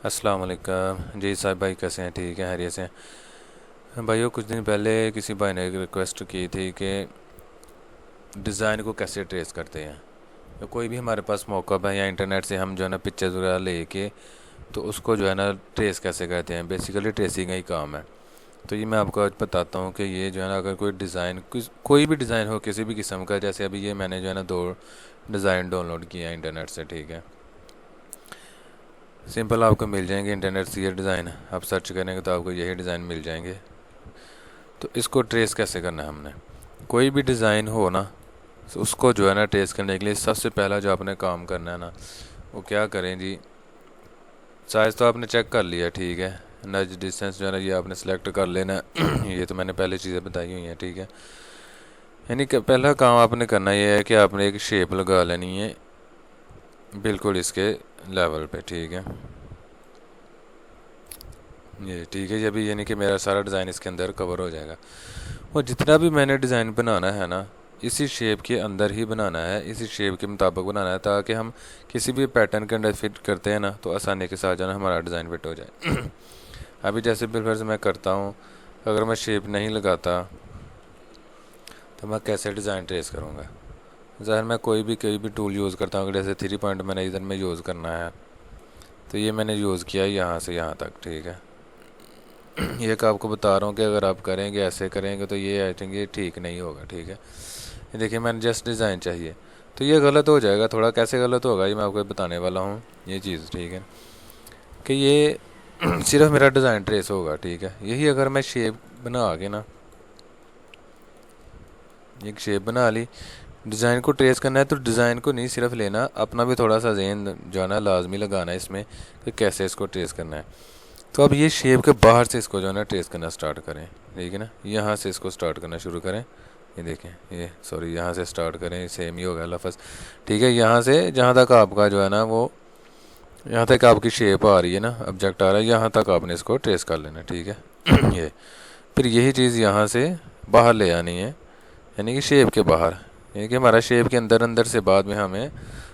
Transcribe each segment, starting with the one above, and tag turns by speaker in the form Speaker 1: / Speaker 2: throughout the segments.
Speaker 1: अस्सलाम वालेकुम जी साहब भाई, कैसे हैं? ठीक है, हैरियत से हैं भाइयों। कुछ दिन पहले किसी भाई ने एक रिक्वेस्ट की थी कि डिज़ाइन को कैसे ट्रेस करते हैं। तो कोई भी हमारे पास मौका है या इंटरनेट से हम जो है ना पिक्चर्स वगैरह लेके तो उसको जो है ना ट्रेस कैसे करते हैं। बेसिकली ट्रेसिंग का ही काम है। तो ये मैं आपको आज बताता हूँ कि ये जो है ना, अगर कोई डिज़ाइन कोई भी डिज़ाइन हो किसी भी किस्म का, जैसे अभी ये मैंने जो है ना 2 डिज़ाइन डाउनलोड किए हैं इंटरनेट से, ठीक है। सिंपल आपको मिल जाएंगे इंटरनेट से ये डिज़ाइन, आप सर्च करेंगे तो आपको यही डिज़ाइन मिल जाएंगे। तो इसको ट्रेस कैसे करना है हमने, कोई भी डिज़ाइन हो ना, तो उसको जो है ना ट्रेस करने के लिए सबसे पहला जो आपने काम करना है ना, वो क्या करें जी। साइज़ तो आपने चेक कर लिया, ठीक है। नज डिस्टेंस जो है ना ये आपने सेलेक्ट कर लेना है। ये तो मैंने पहले चीज़ें बताई हुई हैं, ठीक है। यानी कि पहला काम आपने करना ये है कि आपने एक शेप लगा लेनी है बिल्कुल इसके लेवल पे, ठीक है। ये ठीक है, ये भी यानी कि मेरा सारा डिज़ाइन इसके अंदर कवर हो जाएगा। और जितना भी मैंने डिज़ाइन बनाना है ना, इसी शेप के अंदर ही बनाना है, इसी शेप के मुताबिक बनाना है, ताकि हम किसी भी पैटर्न के अंदर फिट करते हैं ना तो आसानी के साथ जो है ना हमारा डिज़ाइन फिट हो जाए। अभी जैसे बिल्कुल मैं करता हूँ, अगर मैं शेप नहीं लगाता तो मैं कैसे डिज़ाइन ट्रेस करूँगा। ज़ाहिर मैं कोई भी टूल यूज़ करता हूँ, जैसे 3 पॉइंट मैंने इधर में यूज़ करना है, तो ये मैंने यूज़ किया यहाँ से यहाँ तक, ठीक है। ये का आपको बता रहा हूँ कि अगर आप करेंगे ऐसे करेंगे तो ये आई थिंक ये ठीक नहीं होगा, ठीक है। ये देखिए मैंने जस्ट डिज़ाइन चाहिए, तो ये गलत हो जाएगा थोड़ा। कैसे गलत होगा ये मैं आपको बताने वाला हूँ ये चीज़, ठीक है। कि ये सिर्फ मेरा डिज़ाइन ट्रेस होगा, ठीक है। यही अगर मैं शेप बना के ना, एक शेप बना ली, डिज़ाइन को ट्रेस करना है तो डिज़ाइन को नहीं सिर्फ लेना, अपना भी थोड़ा सा जहन जो है ना लाजमी लगाना है इसमें कि कैसे इसको ट्रेस करना है। तो अब ये शेप के बाहर से इसको जो है ना ट्रेस करना स्टार्ट करें, ठीक है ना। यहाँ से इसको स्टार्ट करना शुरू करें। ये देखें, ये सॉरी यहाँ से स्टार्ट करें, सेम ही हो गया लफ्ज़, ठीक है। यहाँ से जहाँ तक आपका जो है ना वो, यहाँ तक आपकी शेप आ रही है ना, ऑब्जेक्ट आ रहा है, यहाँ तक आपने इसको ट्रेस कर लेना, ठीक है। ये फिर यही चीज़ यहाँ से बाहर ले आनी है, यानी कि शेप के बाहर, यानी कि हमारा शेप के अंदर अंदर से बाद में हमें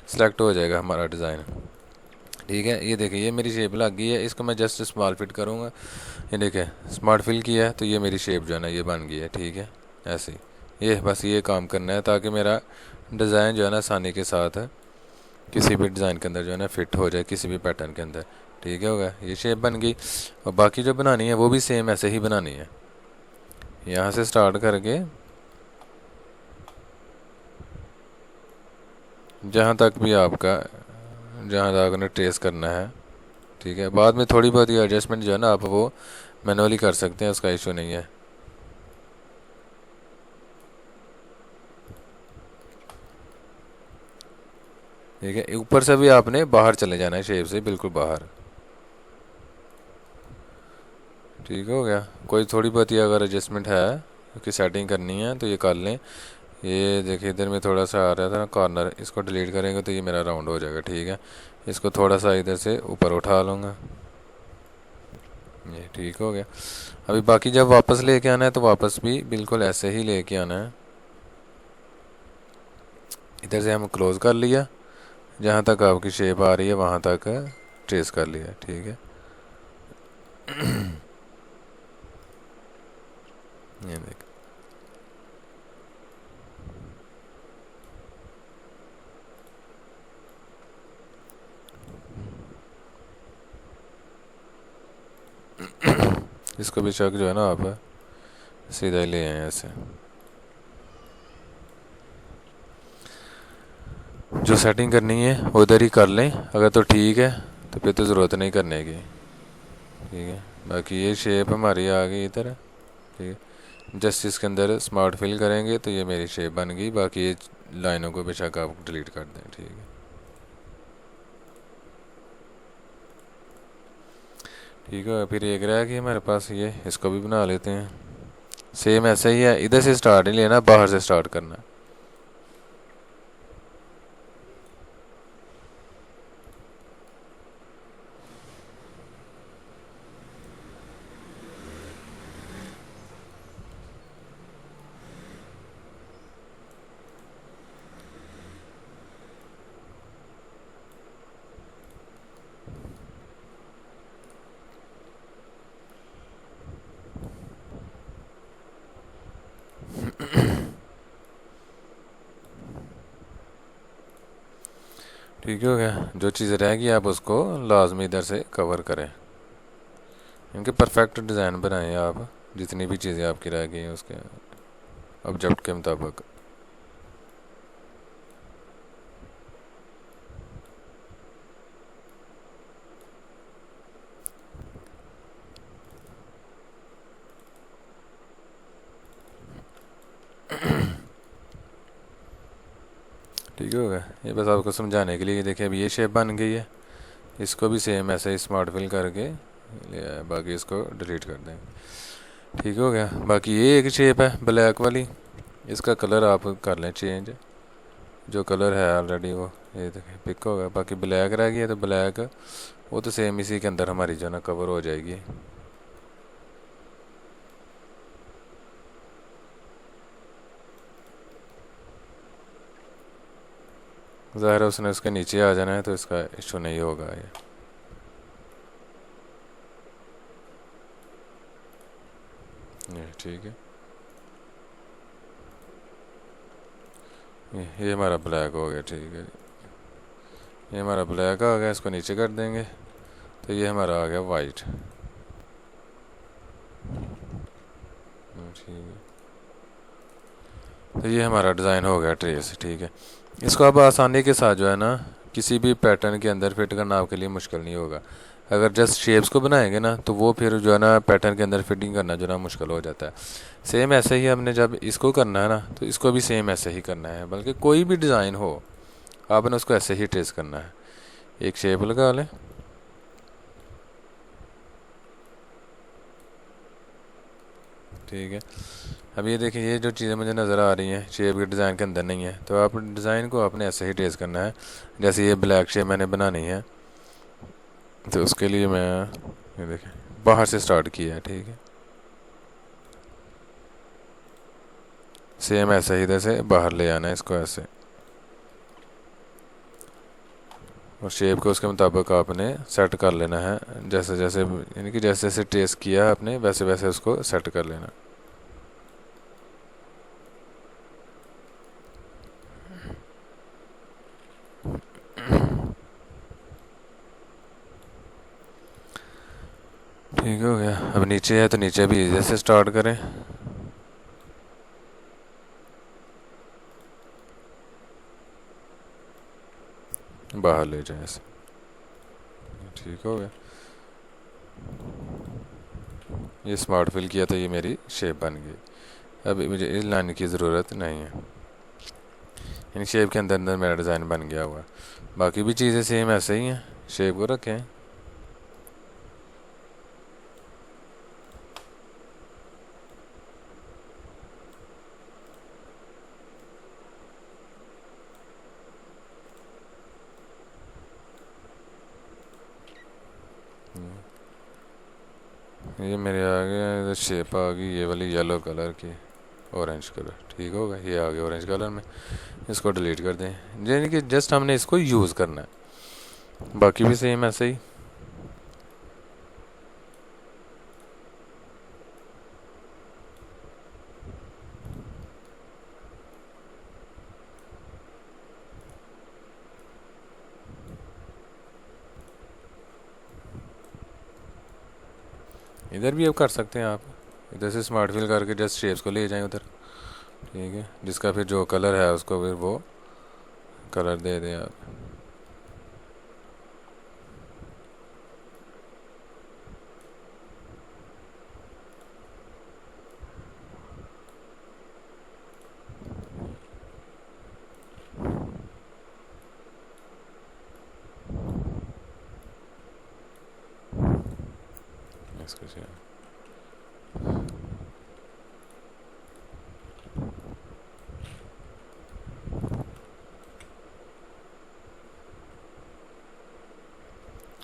Speaker 1: सेलेक्ट हो जाएगा हमारा डिज़ाइन, ठीक है। ये देखिए ये मेरी शेप लग गई है, इसको मैं जस्ट स्मॉल फिट करूँगा। ये देखिए स्मार्ट फिल किया है तो ये मेरी शेप जो है ना ये बन गई है, ठीक है। ऐसे ही ये बस ये काम करना है ताकि मेरा डिज़ाइन जो है ना आसानी के साथ है किसी भी डिज़ाइन के अंदर जो है ना फिट हो जाए, किसी भी पैटर्न के अंदर, ठीक है। होगा ये शेप बन गई। और बाकी जो बनानी है वो भी सेम ऐसे ही बनानी है, यहाँ से स्टार्ट करके जहाँ तक भी आपका, जहाँ तक आपने ट्रेस करना है, ठीक है। बाद में थोड़ी बहुत ये एडजस्टमेंट जो है ना आप वो मैनुअली कर सकते हैं, उसका इशू नहीं है। ठीक है, ऊपर से भी आपने बाहर चले जाना है शेप से बिल्कुल बाहर, ठीक हो गया। कोई थोड़ी बहुत ही अगर एडजस्टमेंट है कि सेटिंग करनी है तो ये कर लें। ये देखिए इधर में थोड़ा सा आ रहा था ना कॉर्नर, इसको डिलीट करेंगे तो ये मेरा राउंड हो जाएगा, ठीक है। इसको थोड़ा सा इधर से ऊपर उठा लूँगा, ये ठीक हो गया। अभी बाकी जब वापस लेके आना है तो वापस भी बिल्कुल ऐसे ही लेके आना है। इधर से हम क्लोज़ कर लिया, जहाँ तक आपकी शेप आ रही है वहाँ तक ट्रेस कर लिया, ठीक है। ये देख, इसको भी चक जो है ना आप सीधा ही ले आए ऐसे। जो सेटिंग करनी है वो उधर ही कर लें, अगर तो ठीक है तो फिर तो ज़रूरत नहीं करने की, ठीक है। बाकी ये शेप हमारी आ गई इधर, ठीक है। जस्ट इसके अंदर स्मार्ट फिल करेंगे तो ये मेरी शेप बन गई। बाकी ये लाइनों को बेशक आप डिलीट कर दें, ठीक है। ठीक है, फिर एक रहा कि हमारे पास ये, इसको भी बना लेते हैं। सेम ऐसा ही है, इधर से स्टार्ट नहीं लेना, बाहर से स्टार्ट करना है। ठीक हो गया। जो चीज़ रहेगी आप उसको लाजमी इधर से कवर करें, इनके परफेक्ट डिज़ाइन बनाएं आप, जितनी भी चीज़ें आपकी रह गई हैं उसके ऑब्जेक्ट के मुताबिक। ठीक हो गया। ये बस आपको समझाने के लिए। देखिए अब ये शेप बन गई है, इसको भी सेम ऐसे ही स्मार्ट फिल करके बाकी इसको डिलीट कर देंगे। ठीक हो गया। बाकी ये एक शेप है ब्लैक वाली, इसका कलर आप कर लें चेंज, जो कलर है ऑलरेडी वो ये देखिए पिक हो गया। बाकी ब्लैक रह गई है, तो ब्लैक वो तो सेम इसी के अंदर हमारी जो ना कवर हो जाएगी। ज़ाहिर है उसने उसके नीचे आ जाना है, तो इसका इशू नहीं होगा ये ठीक है। ये हमारा ब्लैक हो गया। ठीक है, ये हमारा ब्लैक आ गया, इसको नीचे कर देंगे तो ये हमारा आ गया वाइट। ठीक है, तो ये हमारा डिज़ाइन हो गया ट्रेस। ठीक है, इसको अब आसानी के साथ जो है ना किसी भी पैटर्न के अंदर फिट करना आपके लिए मुश्किल नहीं होगा। अगर जस्ट शेप्स को बनाएंगे ना तो वो फिर जो है ना पैटर्न के अंदर फिटिंग करना जो ना मुश्किल हो जाता है। सेम ऐसे ही हमने जब इसको करना है ना तो इसको भी सेम ऐसे ही करना है, बल्कि कोई भी डिज़ाइन हो आपने उसको ऐसे ही ट्रेस करना है। एक शेप लगा लें, ठीक है। अब ये देखिए ये जो चीज़ें मुझे नज़र आ रही हैं शेप के डिज़ाइन के अंदर नहीं है, तो आप डिज़ाइन को आपने ऐसे ही ट्रेस करना है। जैसे ये ब्लैक शेप मैंने बनानी है, तो उसके लिए मैं ये देखिए बाहर से स्टार्ट किया है। ठीक है, सेम ऐसे ही इधर से बाहर ले आना है इसको ऐसे, और शेप को उसके मुताबिक आपने सेट कर लेना है। जैसे जैसे यानी कि जैसे जैसे ट्रेस किया आपने वैसे वैसे उसको सेट कर लेना। ठीक हो गया। अब नीचे है तो नीचे भी जैसे स्टार्ट करें, बाहर ले जाए ऐसे। ठीक हो गया, ये स्मार्ट फिल किया तो ये मेरी शेप बन गई। अब मुझे इस लाइन की ज़रूरत नहीं है, इन शेप के अंदर अंदर मेरा डिज़ाइन बन गया हुआ। बाकी भी चीज़ें सेम ऐसे ही हैं, शेप को रखें। ये मेरे आ गया, शेप आ गई ये वाली येलो कलर की, ऑरेंज कलर। ठीक होगा, ये आ गया ऑरेंज कलर में। इसको डिलीट कर दें, यानी कि जस्ट हमने इसको यूज़ करना है, बाकी भी सेम ऐसे ही। इधर भी अब कर सकते हैं आप, इधर से स्मार्ट फिल करके जस्ट शेप्स को ले जाएं उधर। ठीक है, जिसका फिर जो कलर है उसको फिर वो कलर दे दें आप। इसको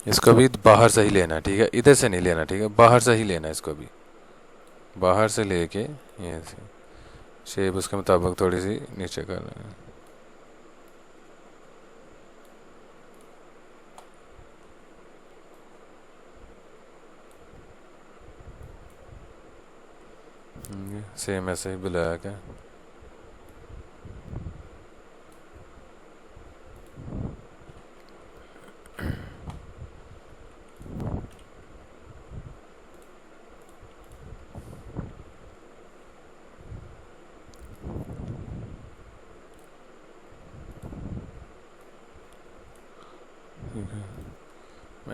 Speaker 1: इसको भी बाहर से ही लेना है। ठीक है, इधर से नहीं लेना। ठीक है, बाहर से ही लेना है इसको भी, बाहर से लेके ये से शेप उसके मुताबिक थोड़ी सी नीचे करना है। सेम ऐसे ही ब्लैक है।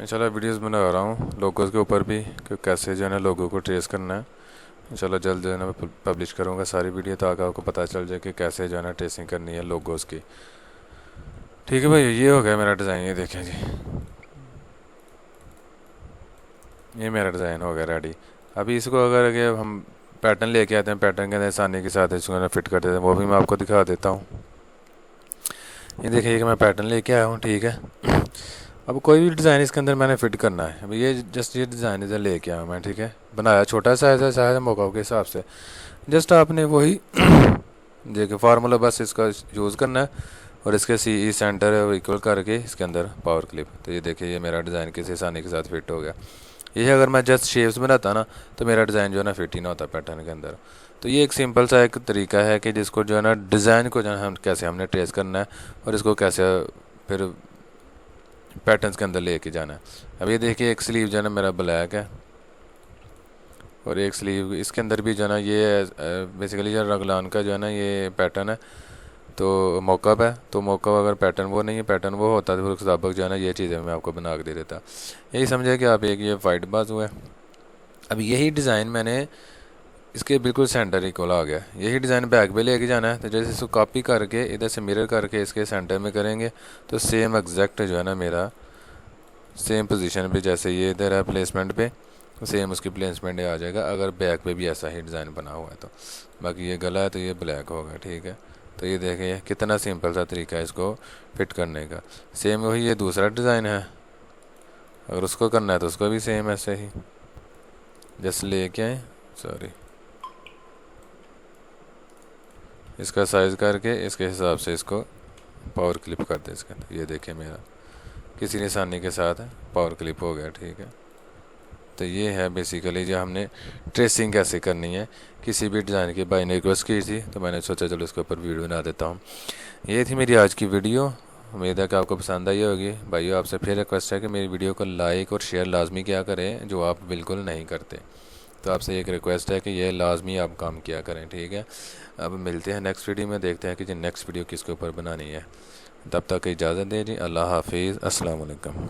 Speaker 1: इंशाल्लाह वीडियोस बना रहा हूँ लोगोज़ के ऊपर भी कि कैसे जो है ना लोगों को ट्रेस करना है। इंशाल्लाह जल्द जो है ना मैं पब्लिश करूँगा सारी वीडियो, ताकि आपको पता चल जाए कि कैसे जो है ना ट्रेसिंग करनी है लोगोज़ की। ठीक है भाई, ये हो गया मेरा डिज़ाइन। ये देखें जी, ये मेरा डिज़ाइन हो गया रेडी। अभी इसको अगर कि हम पैटर्न लेके आते हैं, पैटर्न के अंदर आसानी के साथ इसको ना फिट कर देते हैं, वो भी मैं आपको दिखा देता हूँ। ये देखिए कि मैं पैटर्न लेके आया हूँ। ठीक है, अब कोई भी डिज़ाइन इसके अंदर मैंने फिट करना है। अभी ये जस्ट ये डिज़ाइन इधर लेके आया मैं। ठीक है, बनाया छोटा साइज़ है, साइज़ मौका के हिसाब से। जस्ट आपने वही देखिए फार्मूला बस इसका यूज़ करना है और इसके सी सेंटर इक्वल करके इसके अंदर पावर क्लिप। तो ये देखिए ये मेरा डिज़ाइन किसी आसानी के साथ फिट हो गया। ये अगर मैं जस्ट शेप्स बनाता ना तो मेरा डिज़ाइन जो है ना फिट ही ना होता पैटर्न के अंदर। तो ये एक सिंपल सा एक तरीका है कि जिसको जो है ना डिज़ाइन को जो है हम कैसे हमने ट्रेस करना है और इसको कैसे फिर पैटर्न्स के अंदर लेके जाना है। अब ये देखिए एक स्लीव जो है ना मेरा ब्लैक है और एक स्लीव इसके अंदर भी जो है ना ये बेसिकली जो रगलान का जो है ना ये पैटर्न है। तो मौकब है, तो मौकब अगर पैटर्न वो नहीं है, पैटर्न वो होता है तो फिर मुताबिक जो है ना ये चीज़ें मैं आपको बना के दे देता। यही समझे कि आप एक ये वाइट बाजू है। अब यही डिज़ाइन मैंने इसके बिल्कुल सेंटर इक्वल आ गया। यही डिज़ाइन बैक पे लेके जाना है। तो जैसे इसको कॉपी करके इधर से मिरर करके इसके सेंटर में करेंगे तो सेम एग्जैक्ट जो है ना मेरा सेम पोजीशन पे जैसे ये इधर है प्लेसमेंट पे, सेम उसकी प्लेसमेंट आ जाएगा अगर बैक पे भी ऐसा ही डिज़ाइन बना हुआ है तो। बाकी ये गला है तो ये ब्लैक होगा। ठीक है, तो ये देखिए कितना सिंपल सा तरीका है इसको फिट करने का। सेम वही ये दूसरा डिज़ाइन है, अगर उसको करना है तो उसको भी सेम ऐसे ही जस्ट लेके आए, सॉरी इसका साइज़ करके इसके हिसाब से इसको पावर क्लिप कर दे इसके अंदर। ये देखिए मेरा किसी निशानी के साथ पावर क्लिप हो गया। ठीक है, तो ये है बेसिकली जो हमने ट्रेसिंग कैसे करनी है किसी भी डिज़ाइन की। भाई ने रिक्वेस्ट की थी तो मैंने सोचा चलो इसके ऊपर वीडियो बना देता हूँ। ये थी मेरी आज की वीडियो, उम्मीद है कि आपको पसंद आई होगी। भाइयों आपसे फिर रिक्वेस्ट है कि मेरी वीडियो को लाइक और शेयर लाजमी किया करें, जो आप बिल्कुल नहीं करते। तो आपसे एक रिक्वेस्ट है कि ये लाजमी आप काम किया करें। ठीक है, अब मिलते हैं नेक्स्ट वीडियो में, देखते हैं कि जो नेक्स्ट वीडियो किसके ऊपर बनानी है। तब तक इजाज़त दे जी, अल्लाह हाफिज़, अस्सलाम वालेकुम।